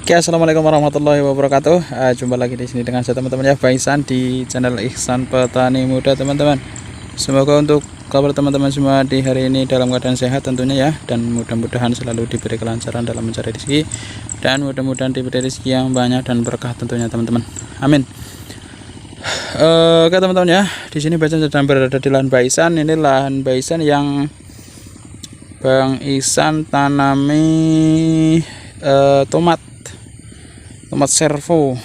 Oke, assalamualaikum warahmatullahi wabarakatuh. Jumpa lagi di sini dengan saya teman-teman ya, Ihsan di channel Ihsan Petani Muda teman-teman. Semoga untuk kabar teman-teman semua di hari ini dalam keadaan sehat tentunya ya, dan mudah-mudahan selalu diberi kelancaran dalam mencari rezeki, dan mudah-mudahan diberi rezeki yang banyak dan berkah tentunya teman-teman. Amin. Oke teman-teman ya, di sini Ihsan sedang berada di lahan Ihsan. Ini lahan Ihsan yang Bang Ihsan tanami tomat servo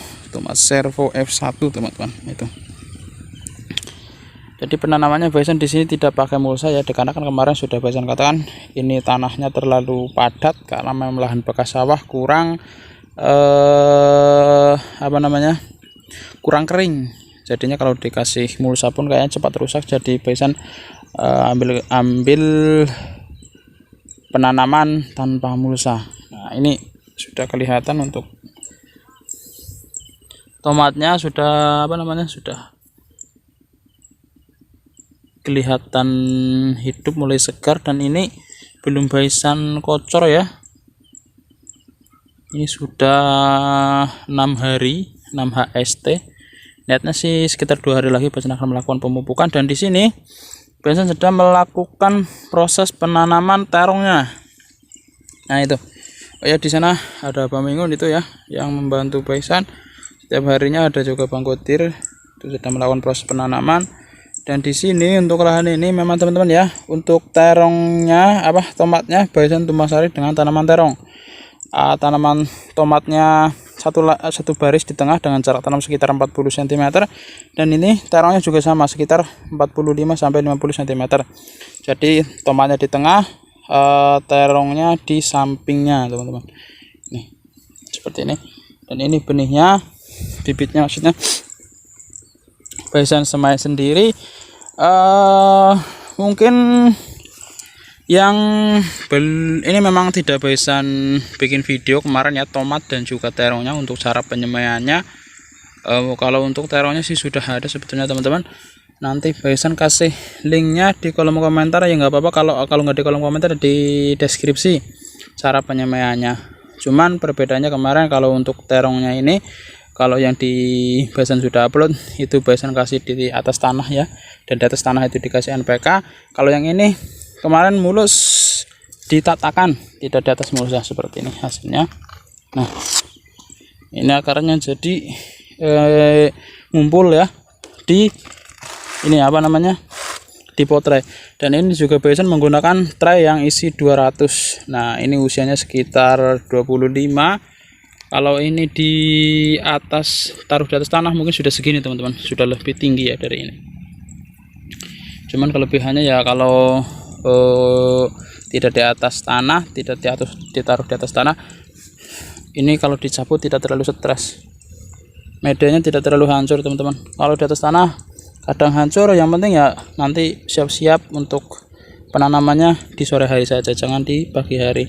F1 teman-teman. Itu jadi penanamannya Ihsan di sini tidak pakai mulsa ya, dikarenakan kemarin sudah Ihsan katakan ini tanahnya terlalu padat karena memang lahan bekas sawah kurang kurang kering, jadinya kalau dikasih mulsa pun kayaknya cepat rusak. Jadi Ihsan ambil penanaman tanpa mulsa. Nah, ini sudah kelihatan untuk tomatnya, sudah sudah kelihatan hidup, mulai segar, dan ini belum Ihsan kocor ya. Ini sudah 6 hari, 6 HST. Lihatnya sih sekitar 2 hari lagi Ihsan akan melakukan pemupukan, dan di sini Ihsan sedang melakukan proses penanaman terongnya. Nah itu, oh ya, di sana ada Bang Mingun itu ya yang membantu Ihsan. Setiap harinya ada juga Bang Kodir itu sedang melakukan proses penanaman. Dan di sini untuk lahan ini memang teman-teman ya, untuk terongnya tomatnya Ihsan tumpang sari dengan tanaman terong. Tanaman tomatnya satu baris di tengah dengan jarak tanam sekitar 40 cm, dan ini terongnya juga sama sekitar 45 sampai 50 cm. Jadi tomatnya di tengah, terongnya di sampingnya teman-teman. Nih seperti ini, dan ini benihnya, bibitnya maksudnya Ihsan semai sendiri. Mungkin yang ini memang tidak Ihsan bikin video kemarin ya, tomat dan juga terongnya untuk cara penyemaiannya. Kalau untuk terongnya sih sudah ada sebetulnya teman-teman. Nanti Ihsan kasih linknya di kolom komentar ya, nggak apa-apa kalau nggak di kolom komentar, di deskripsi cara penyemaiannya. Cuman perbedaannya kemarin kalau untuk terongnya ini, kalau yang di Ihsan sudah upload itu Ihsan kasih di atas tanah ya, dan di atas tanah itu dikasih NPK. Kalau yang ini kemarin mulus ditatakan, tidak di atas mulus ya, seperti ini hasilnya. Nah ini akarnya jadi ngumpul ya di ini di pot tray. Dan ini juga Ihsan menggunakan tray yang isi 200. Nah ini usianya sekitar 25. Kalau ini di atas, taruh di atas tanah mungkin sudah segini teman-teman, sudah lebih tinggi ya dari ini. Cuman kelebihannya ya kalau tidak di atas tanah, ditaruh di atas tanah, ini kalau dicabut tidak terlalu stres, medianya tidak terlalu hancur teman-teman. Kalau di atas tanah kadang hancur, yang penting ya nanti siap-siap untuk penanamannya di sore hari saja, jangan di pagi hari.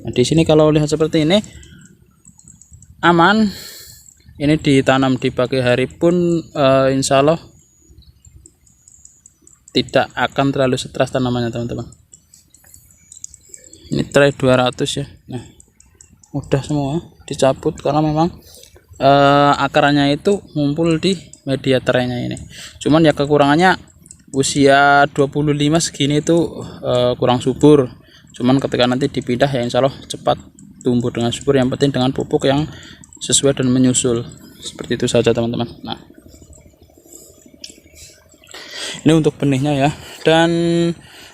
Nah, di sini kalau lihat seperti ini aman, ini ditanam di pagi hari pun insya Allah tidak akan terlalu stres tanamannya teman-teman. Ini tray 200 ya. Nah mudah semua dicabut karena memang akarnya itu ngumpul di media traynya ini. Cuman ya kekurangannya usia 25 segini itu kurang subur. Cuman ketika nanti dipindah ya insya Allah cepat tumbuh dengan subur, yang penting dengan pupuk yang sesuai dan menyusul. Seperti itu saja teman-teman. Nah ini untuk benihnya ya, dan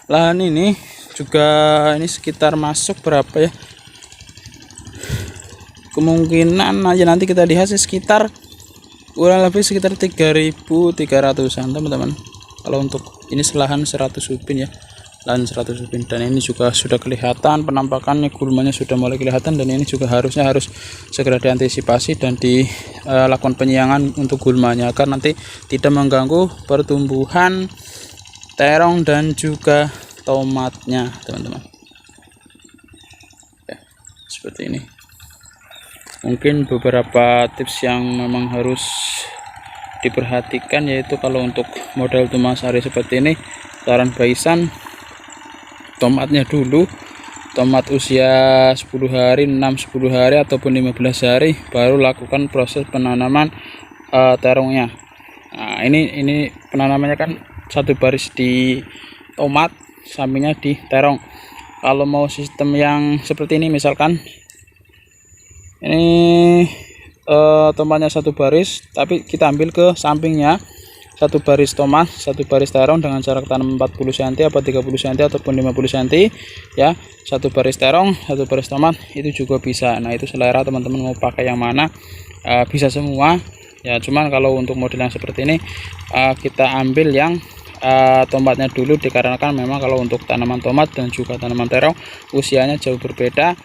lahan ini juga ini sekitar masuk berapa ya, kemungkinan aja nanti kita lihat sih sekitar kurang lebih sekitar 3.300an teman-teman. Kalau untuk ini selahan 100 ubin ya, lahan 100 ubin, dan ini juga sudah kelihatan penampakannya, gulmanya sudah mulai kelihatan, dan ini juga harus segera diantisipasi dan dilakukan penyiangan untuk gulmanya agar nanti tidak mengganggu pertumbuhan terong dan juga tomatnya teman-teman. Ya, seperti ini. Mungkin beberapa tips yang memang harus diperhatikan, yaitu kalau untuk model tumpang sari seperti ini, saran Ihsan tomatnya dulu tomat usia 10 hari, 6-10 hari ataupun 15 hari baru lakukan proses penanaman terongnya. Nah, ini penanamannya kan satu baris di tomat, sampingnya di terong. Kalau mau sistem yang seperti ini, misalkan ini tomatnya satu baris, tapi kita ambil ke sampingnya satu baris tomat, satu baris terong dengan jarak tanam 40 cm atau 30 cm ataupun 50 cm ya. Satu baris terong, satu baris tomat, itu juga bisa. Nah, itu selera teman-teman mau pakai yang mana, bisa semua ya. Cuman kalau untuk model yang seperti ini kita ambil yang tomatnya dulu, dikarenakan memang kalau untuk tanaman tomat dan juga tanaman terong usianya jauh berbeda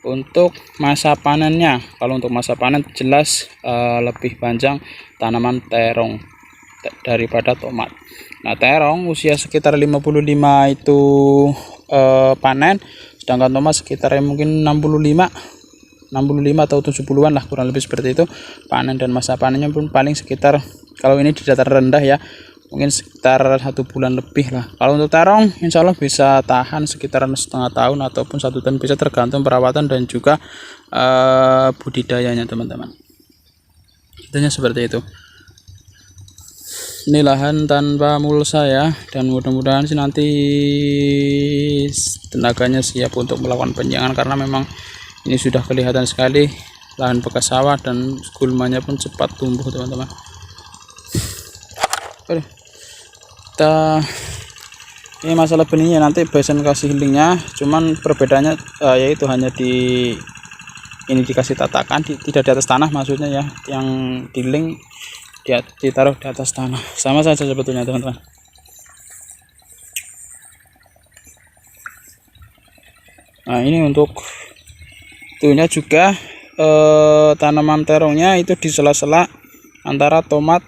untuk masa panennya. Kalau untuk masa panen jelas lebih panjang tanaman terong daripada tomat. Nah, terong usia sekitar 55 itu panen, sedangkan tomat sekitar mungkin 65 atau 70-an lah, kurang lebih seperti itu panen. Dan masa panennya pun paling sekitar, kalau ini di dataran rendah ya, mungkin sekitar 1 bulan lebih lah. Kalau untuk terong insya Allah bisa tahan sekitaran setengah tahun ataupun 1 tahun, bisa tergantung perawatan dan juga budidayanya teman-teman. Intinya seperti itu. Ini lahan tanpa mulsa ya, dan mudah-mudahan sih nanti tenaganya siap untuk melakukan penyiangan, karena memang ini sudah kelihatan sekali lahan bekas sawah dan gulmanya pun cepat tumbuh teman-teman. Ini masalah benihnya nanti Bison kasih linknya, cuman perbedaannya yaitu hanya di ini dikasih tatakan, tidak di atas tanah maksudnya ya. Yang di link ditaruh di atas tanah, sama saja sebetulnya teman-teman. Nah, ini untuk tuhnya juga tanaman terongnya itu di sela-sela antara tomat.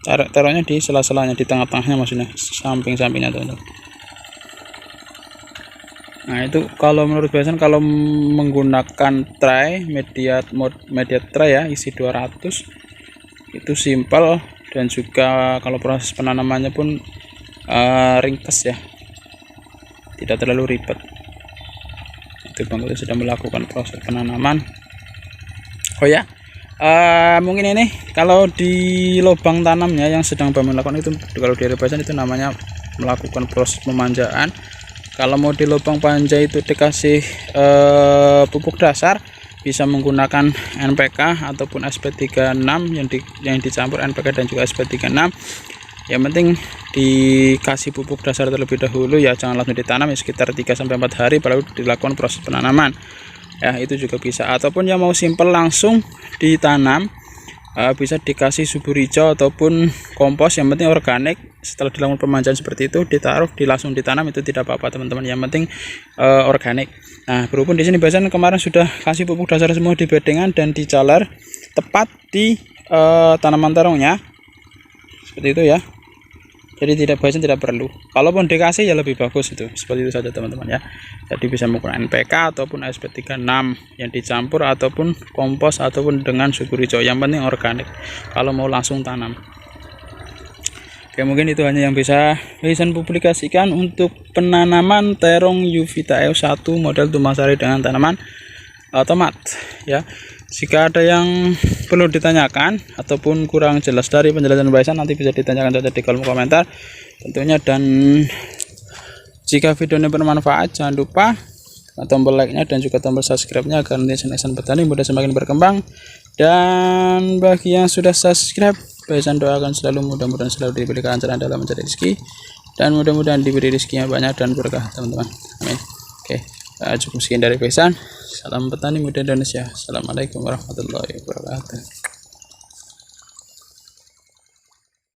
Terongnya di sela-selanya, di tengah-tengahnya maksudnya, samping-sampingnya teman-teman. Nah, itu kalau menurut Bison kalau menggunakan tray media tray ya, isi 200, itu simpel, dan juga kalau proses penanamannya pun ringkas ya, tidak terlalu ribet. Itu Bang Kutu sudah melakukan proses penanaman. Oh ya, mungkin ini kalau di lubang tanamnya yang sedang Bang melakukan itu, kalau di Bison itu namanya melakukan proses pemanjaan. Kalau mau di lubang panja itu dikasih pupuk dasar, bisa menggunakan NPK ataupun SP36 yang dicampur NPK dan juga SP36. Yang penting dikasih pupuk dasar terlebih dahulu ya, jangan langsung ditanam ya, sekitar 3-4 hari baru dilakukan proses penanaman ya, itu juga bisa. Ataupun yang mau simple langsung ditanam, bisa dikasih subur hijau ataupun kompos, yang penting organik. Setelah dilakukan pemanjaan seperti itu, ditaruh langsung ditanam, itu tidak apa-apa teman-teman, yang penting organik. Nah, berhubung di sini Bison kemarin sudah kasih pupuk dasar semua di bedengan dan dicalar tepat di tanaman terongnya seperti itu ya. Jadi Bison tidak perlu, kalaupun dikasih ya lebih bagus, itu seperti itu saja teman-teman ya. Jadi bisa menggunakan NPK ataupun SP36 yang dicampur ataupun kompos ataupun dengan subur hijau, yang penting organik kalau mau langsung tanam. Oke, mungkin itu hanya yang bisa Bison publikasikan untuk penanaman terong Juvita EU1 model tumpang sari dengan tanaman tomat ya. Jika ada yang perlu ditanyakan ataupun kurang jelas dari penjelasan Bison, nanti bisa ditanyakan saja di kolom komentar tentunya. Dan jika video ini bermanfaat, jangan lupa tombol like-nya dan juga tombol subscribe-nya agar nanti channel Petani mudah semakin berkembang. Dan bagi yang sudah subscribe, Bison doakan selalu mudah-mudahan selalu diberi kelancaran dalam mencari rezeki, dan mudah-mudahan diberi rezekinya banyak dan berkah teman-teman. Amin. Oke, cukup sekian dari Bison. Salam petani muda Indonesia. Assalamualaikum warahmatullahi wabarakatuh.